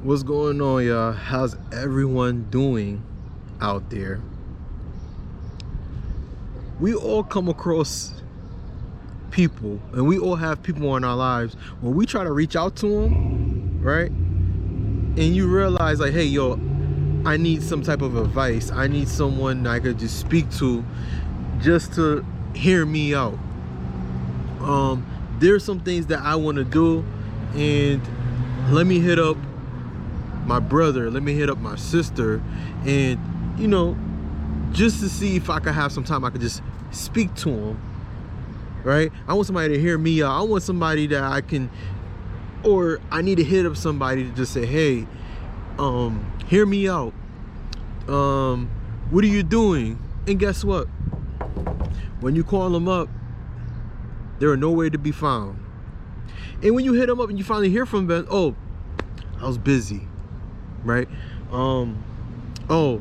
What's going on, y'all? How's everyone doing out there? We all come across people, and we all have people in our lives when we try to reach out to them, right? And you realize, like, hey, yo, I need some type of advice. I need someone I could just speak to just to hear me out. There's some things that I want to do, and let me hit up my brother, let me hit up my sister, and just to see if I could have some time I could just speak to him, right? I want somebody to hear me out. I want somebody that I can, or I need to hit up somebody to just say, hey, hear me out. What are you doing? And guess what? When you call them up, they're nowhere to be found. And when you hit them up and you finally hear from them, oh, I was busy, right? Oh,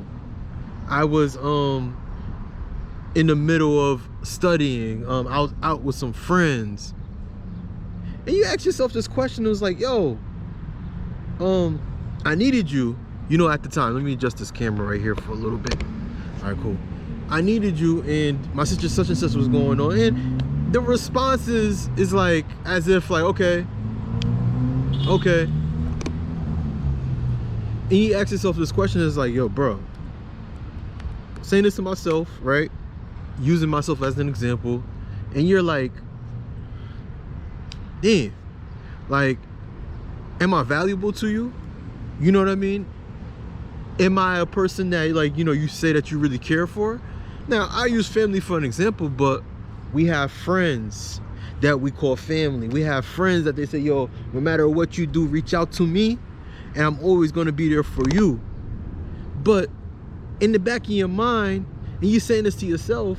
I was in the middle of studying. I was out with some friends. And you ask yourself this question, it was like, yo, I needed you, at the time. Let me adjust this camera right here for a little bit. All right, cool. I needed you, and my sister such and such was going on, and the response is like as if like, okay. And you ask yourself this question, is like, yo, bro, saying this to myself, right? Using myself as an example, and you're like, damn, like, am I valuable to you? You know what I mean? Am I a person that, like, you say that you really care for? Now, I use family for an example, but we have friends that we call family. We have friends that they say, yo, no matter what you do, reach out to me, and I'm always going to be there for you. But in the back of your mind, and you're saying this to yourself,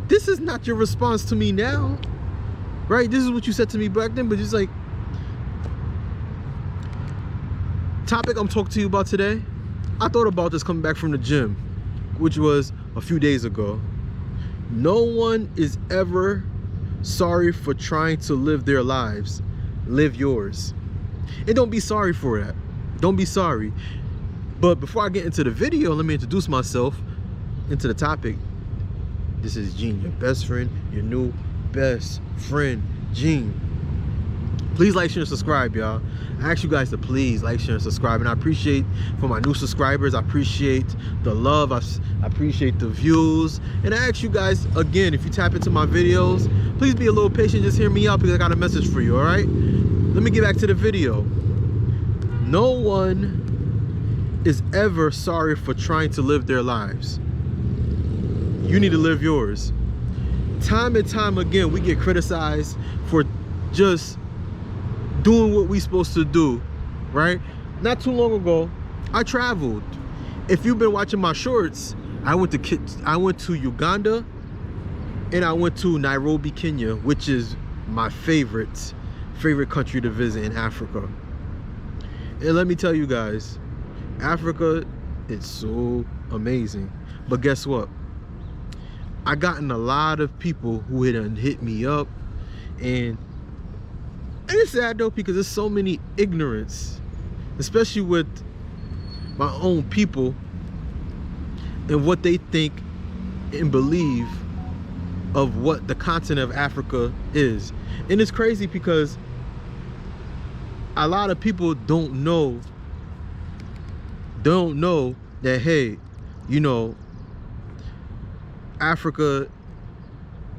this is not your response to me now, right? This is what you said to me back then, but it's like, topic I'm talking to you about today, I thought about this coming back from the gym, which was a few days ago. No one is ever sorry for trying to live their lives. Live yours. And don't be sorry for that. Don't be sorry. But before I get into the video, let me introduce myself into the topic. This is Gene, your best friend, your new best friend, Gene. Please like, share, and subscribe, y'all. I ask you guys to please like, share, and subscribe. And I appreciate, for my new subscribers, I appreciate the love, I appreciate the views. And I ask you guys, again, if you tap into my videos, please be a little patient, just hear me out, because I got a message for you, all right? Let me get back to the video. No one is ever sorry for trying to live their lives. You need to live yours. Time and time again, we get criticized for just doing what we supposed to do, right? Not too long ago, I traveled. If you've been watching my shorts, I went to Uganda, and I went to Nairobi, Kenya, which is my favorite country to visit in Africa. And let me tell you guys, Africa is so amazing. But guess what? I gotten a lot of people who hit me up, and it's sad though, because there's so many ignorance, especially with my own people and what they think and believe of what the continent of Africa is. And it's crazy because a lot of people don't know that, hey, Africa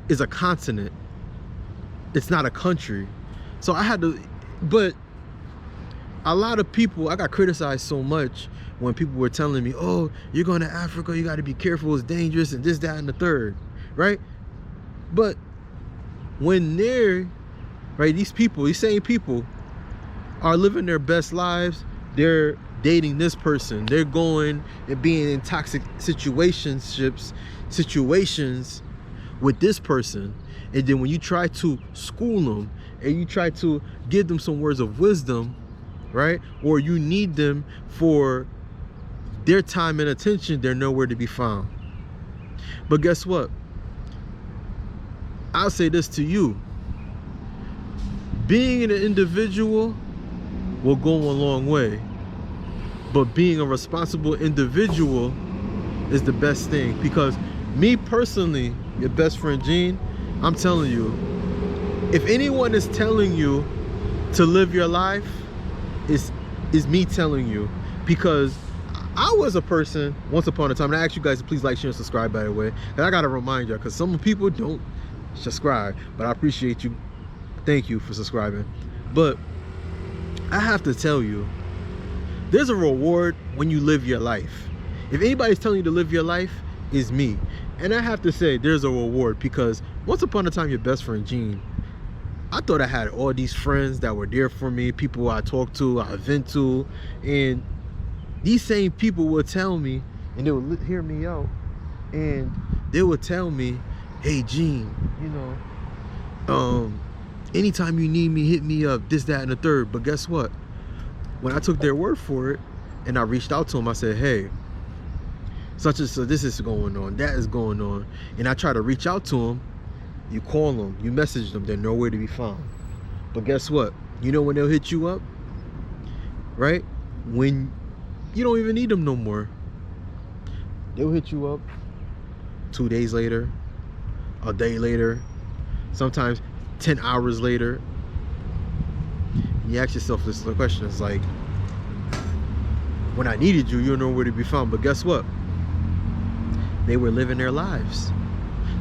is a continent. It's not a country. So I had to, but a lot of people, I got criticized so much when people were telling me, oh, you're going to Africa, you got to be careful, it's dangerous, and this, that, and the third, right? But when these same people are living their best lives, they're dating this person, they're going and being in toxic situations with this person, and then when you try to school them and you try to give them some words of wisdom, right, or you need them for their time and attention, they're nowhere to be found. But guess what? I'll say this to you. Being an individual will go a long way. but being a responsible individual is the best thing. Because me personally, your best friend Gene, I'm telling you, if anyone is telling you to live your life, is me telling you. Because I was a person once upon a time, and I ask you guys to please like, share, and subscribe, by the way. And I gotta remind you, because some people don't subscribe, but I appreciate you. Thank you for subscribing. But I have to tell you, there's a reward when you live your life. If anybody's telling you to live your life, it's me. And I have to say, there's a reward, because once upon a time, your best friend Gene, I thought I had all these friends that were there for me, people I talk to, I vent to, and these same people would tell me, and they would hear me out, and they would tell me, hey Gene, you know, anytime you need me, hit me up, this, that, and the third. But guess what? When I took their word for it, and I reached out to them, I said, hey, such and such, this is going on, that is going on, and I try to reach out to them. You call them, you message them, they're nowhere to be found. But guess what? You know when they'll hit you up? Right? When you don't even need them no more. They'll hit you up 2 days later, a day later, sometimes 10 hours later. And you ask yourself this question, it's like, when I needed you, you're nowhere to be found. But guess what? They were living their lives.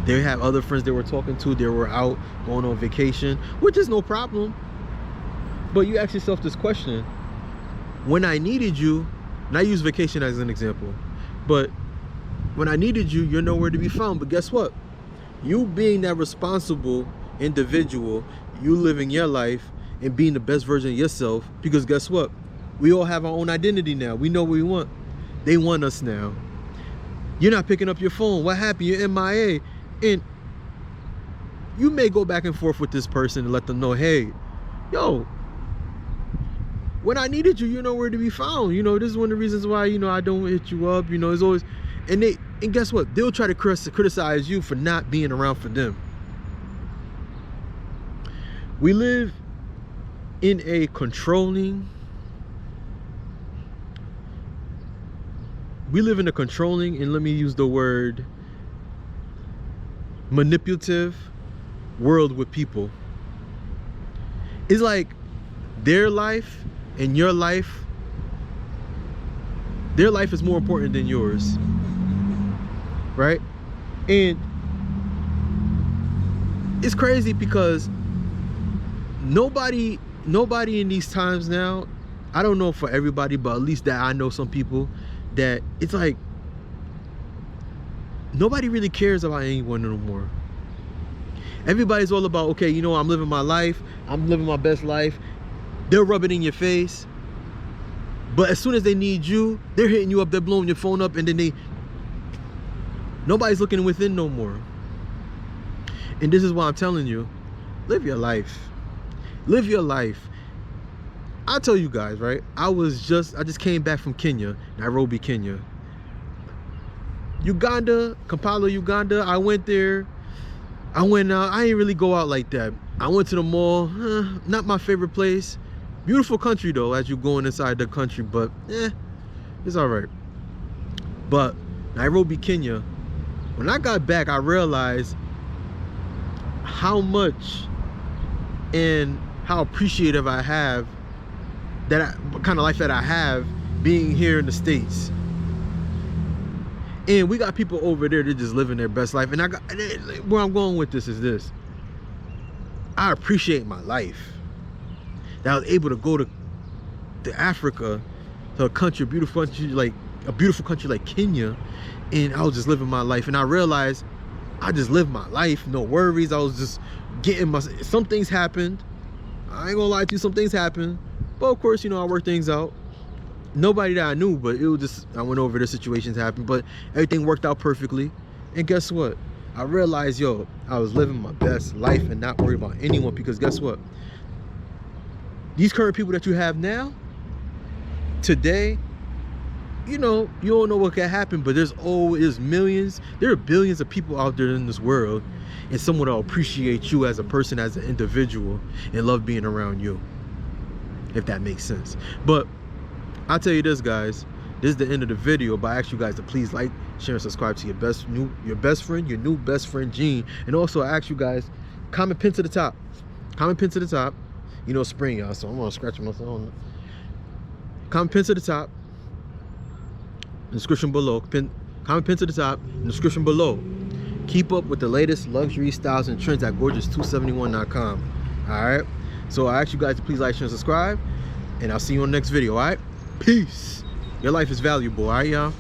They had other friends they were talking to, they were out going on vacation, which is no problem. But you ask yourself this question, when I needed you, and I use vacation as an example, but when I needed you, you're nowhere to be found. But guess what? You being that responsible individual, you living your life and being the best version of yourself, because guess what? We all have our own identity now. We know what we want. They want us now. You're not picking up your phone. What happened? You're MIA. And you may go back and forth with this person and let them know, hey, yo, when I needed you, you're nowhere to be found. You know, this is one of the reasons why, you know, I don't hit you up. You know, it's always, and guess what? They'll try to criticize you for not being around for them. We live in a controlling, and let me use the word manipulative world with people. It's like their life and your life, their life is more important than yours, right? And it's crazy because nobody in these times now, I don't know for everybody, but at least that I know some people that it's like nobody really cares about anyone no more. Everybody's all about, okay, you know, I'm living my life, I'm living my best life. They'll rub it in your face, but as soon as they need you, they're hitting you up, they're blowing your phone up, and then nobody's looking within no more. And this is why I'm telling you, live your life. Live your life. I'll tell you guys, right? I just came back from Kenya, Nairobi, Kenya. Uganda, Kampala, Uganda. I went there. I didn't really go out like that. I went to the mall. Not my favorite place. Beautiful country though, as you're going inside the country, but it's all right. But Nairobi, Kenya, when I got back, I realized how much and how appreciative I have what kind of life that I have being here in the States. And we got people over there that just living their best life. And where I'm going with this is this. I appreciate my life. That I was able to go to Africa, to a country, a beautiful country like Kenya, and I was just living my life. And I realized I just lived my life, no worries. I was just getting some things happened. I ain't gonna lie to you, some things happened. But of course, you know, I worked things out. Nobody that I knew, but it was just, I went over the situations happened, but everything worked out perfectly. And guess what? I realized, yo, I was living my best life and not worried about anyone, because guess what? These current people that you have now, today, you know, you don't know what can happen, but there's millions, there are billions of people out there in this world, and someone will appreciate you as a person, as an individual, and love being around you, if that makes sense. But I'll tell you this, guys. This is the end of the video, but I ask you guys to please like, share, and subscribe to your best friend, your new best friend, Gene. And also, I ask you guys, comment pin to the top. Comment pin to the top. You know, spring, y'all, so I'm gonna scratch myself. Comment pin to the top. Description below. Comment pin to the top. Description below. Keep up with the latest luxury styles and trends at gorgeous271.com. All right. So I ask you guys to please like, share, and subscribe, and I'll see you on the next video. All right. Peace. Your life is valuable. All right, y'all.